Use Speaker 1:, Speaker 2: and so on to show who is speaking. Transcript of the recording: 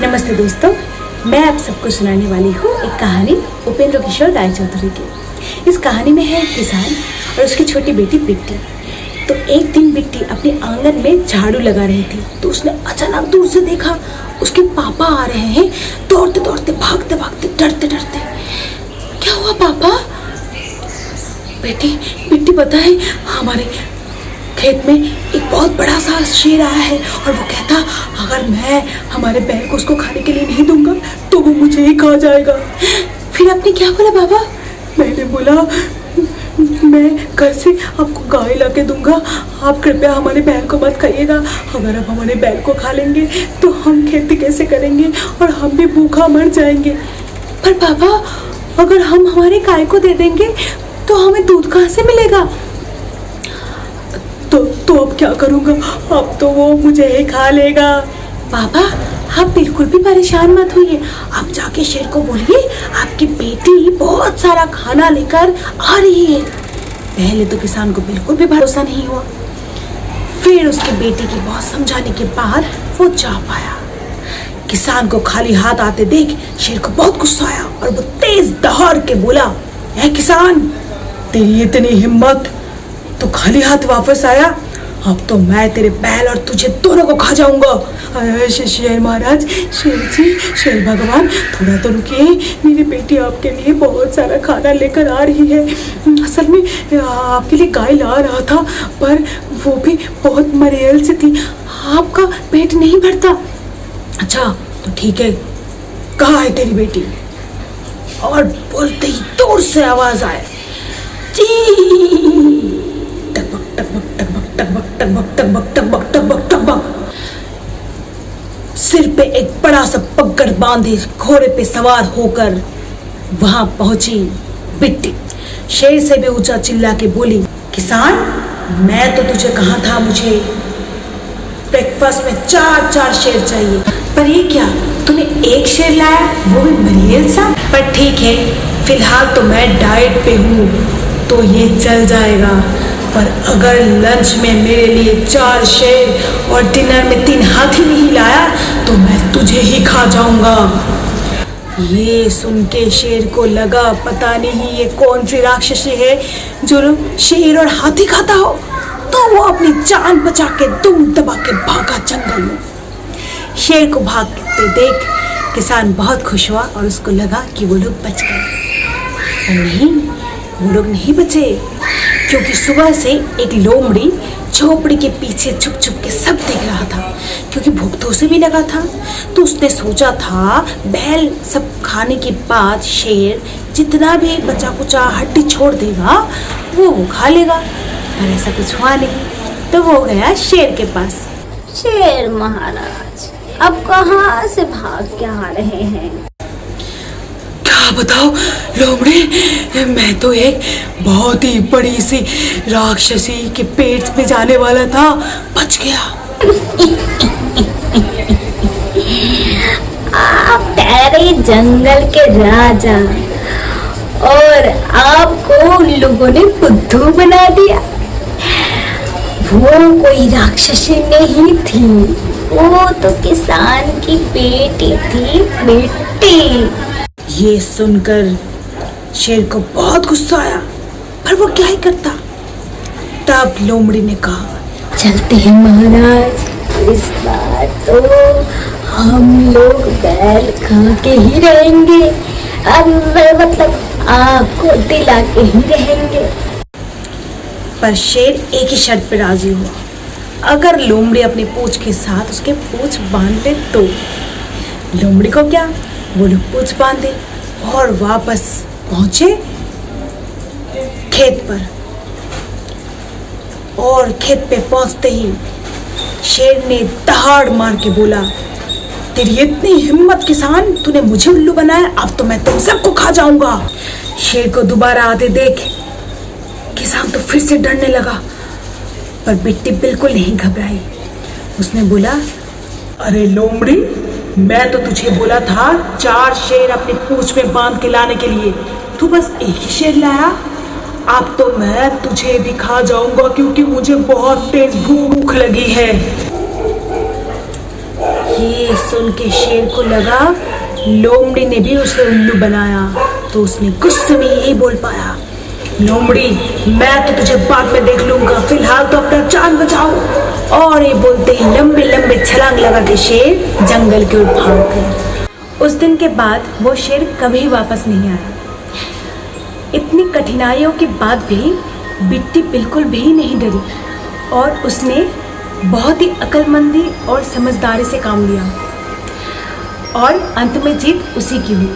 Speaker 1: नमस्ते दोस्तों, मैं आप सबको सुनाने वाली हूँ एक कहानी उपेंद्र किशोर रायचौधरी की। इस कहानी में है एक किसान और उसकी छोटी बेटी बिट्टी। तो एक दिन बिट्टी अपने आंगन में झाड़ू लगा रही थी, तो उसने अचानक दूर से देखा उसके पापा आ रहे हैं, दौड़ते दौड़ते, भागते भागते, डरते डरते। क्या हुआ पापा? बिट्टी पता है, हमारे खेत में एक बहुत बड़ा सा शेर आया है और वो कहता अगर मैं हमारे बैल को उसको खाने के लिए नहीं दूंगा तो वो मुझे ही खा जाएगा। फिर आपने क्या बोला बाबा? मैंने बोला मैं घर से आपको गाय ला के दूंगा, आप कृपया हमारे बैल को मत खाइएगा। अगर आप हमारे बैल को खा लेंगे तो हम खेती कैसे करेंगे और हम भी भूखा मर जाएंगे। पर बाबा, अगर हम हमारे गाय को दे देंगे तो हमें दूध कहाँ से मिलेगा? तो अब क्या करूँगा? अब तो वो मुझे ही खा लेगा। बाबा, आप बिल्कुल भी परेशान मत होइए। आप जाके शेर को बोलिए आपकी बेटी बहुत सारा खाना लेकर आ रही है। पहले तो किसान को बिल्कुल भी भरोसा नहीं हुआ, फिर उसकी बेटी की बहुत समझाने के बाद वो जा पाया। किसान को खाली हाथ आते देख शेर को बहुत गुस्सा आया और वो तेज दहाड़ के बोला, ऐ किसान, तेरी इतनी हिम्मत, तो खाली हाथ वापस आया? अब तो मैं तेरे बैल और तुझे दोनों को खा जाऊंगा। शेर महाराज, शेर जी, शेर भगवान, थोड़ा तो रुकिए। मेरी बेटी आपके लिए बहुत सारा खाना लेकर आ रही है। असल में आपके लिए गाय ला रहा था, पर वो भी बहुत मरेल से थी, आपका पेट नहीं भरता। अच्छा तो ठीक है, कहाँ है तेरी बेटी? और बोलते ही दूर से आवाज आए, सिर पे एक बड़ा सा पगड़ बांधे घोड़े पे सवार होकर वहां पहुंची बिट्टी। शेर से भी ऊंचा चिल्ला के बोली, किसान, मैं तो तुझे कहा था मुझे ब्रेकफास्ट में 4 शेर चाहिए, पर ये क्या, तूने एक शेर लाया, वो भी मरियल सा? पर ठीक है, फिलहाल तो मैं डाइट पे हूँ तो ये चल जाएगा, पर अगर लंच में मेरे लिए 4 शेर और डिनर में 3 हाथी नहीं लाया तो मैं तुझे ही खा जाऊंगा। ये सुन के शेर को लगा पता नहीं ये कौन सी राक्षसी है जो शेर और हाथी खाता हो, तो वो अपनी जान बचा के दुम दबा के भागा जंगल में। शेर को भागते देख किसान बहुत खुश हुआ और उसको लगा कि वो लोग बच गए, पर नहीं, वो लोग नहीं बचे, क्योंकि सुबह से एक लोमड़ी झोपड़ी के पीछे छुप छुप के सब देख रहा था, क्योंकि भूख तो उसे भी लगा था। तो उसने सोचा था बैल सब खाने के बाद शेर जितना भी बचा कुचा हड्डी छोड़ देगा वो खा लेगा, पर ऐसा कुछ हुआ नहीं। तो वो गया शेर के पास।
Speaker 2: शेर महाराज, अब कहाँ से भाग के आ रहे हैं?
Speaker 1: क्या बताओ लोमड़ी, मैं तो एक बहुत ही बड़ी सी राक्षसी के पेट में जाने वाला था, बच गया।
Speaker 2: आप तेरे जंगल के राजा और आपको उन लोगों ने बुद्धू बना दिया। वो कोई राक्षसी नहीं थी, वो तो किसान की बेटी थी, बेटी।
Speaker 1: ये सुनकर शेर को बहुत गुस्सा आया, पर वो क्या ही करता। तब लोमड़ी ने कहा,
Speaker 2: चलते हैं महाराज, इस बार तो हम लोग बैल खा के ही रहेंगे, अब मतलब आपको दिला के ही रहेंगे।
Speaker 1: पर शेर एक ही शर्त पर राजी हुआ, अगर लोमड़ी अपनी पूंछ के साथ उसके पूंछ बांध दे तो। लोमड़ी को क्या, वो लोग पूंछ बांधे और वापस पहुंचे खेत पर। और खेत पे पहुंचते ही शेर ने दहाड़ मार के बोला, तेरी इतनी हिम्मत किसान, तूने मुझे उल्लू बनाया, अब तो मैं तुम सबको खा जाऊंगा। शेर को दोबारा आते देख किसान तो फिर से डरने लगा, पर बिट्टी बिल्कुल नहीं घबराई। उसने बोला, अरे लोमड़ी, मैं तो तुझे बोला था 4 शेर अपनी पूंछ में बांध के लाने के लिए, तू बस एक ही शेर लाया। अब तो मैं तुझे भी खा जाऊंगा, क्योंकि मुझे बहुत तेज भूख लगी है। ये सुन के शेर को लगा लोमड़ी ने भी उसे उल्लू बनाया, तो उसने गुस्से में यही बोल पाया, लोमड़ी मैं तो तुझे बाद में देख लूंगा, फिलहाल तो अपना जान बचाओ। और ये बोलते ही लंबे लंबे छलांग लगा के शेर जंगल की ओर भाग गया। उस दिन के बाद वो शेर कभी वापस नहीं आया। इतनी कठिनाइयों के बाद भी बिट्टी बिल्कुल भी नहीं डरी और उसने बहुत ही अक्लमंदी और समझदारी से काम लिया और अंत में जीत उसी की हुई।